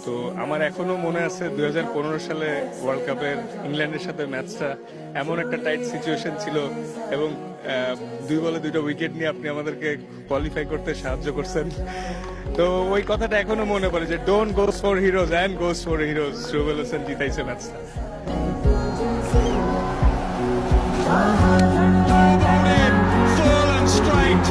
তো আমার এখনো মনে আছে 2015 সালে ওয়ার্ল্ড কাপের ইংল্যান্ডের সাথে ম্যাচটা এমন একটা টাইট সিচুয়েশন ছিল এবং 2 বলে 2টা উইকেট নিয়ে আপনি আমাদেরকে কোয়ালিফাই করতে সাহায্য করছেন। তো ওই কথাটা এখনো মনে পড়ে যে don't goes for heroes and goes for heroes. Rubel Hossain জিতাইছে ম্যাচটা। Full and straight.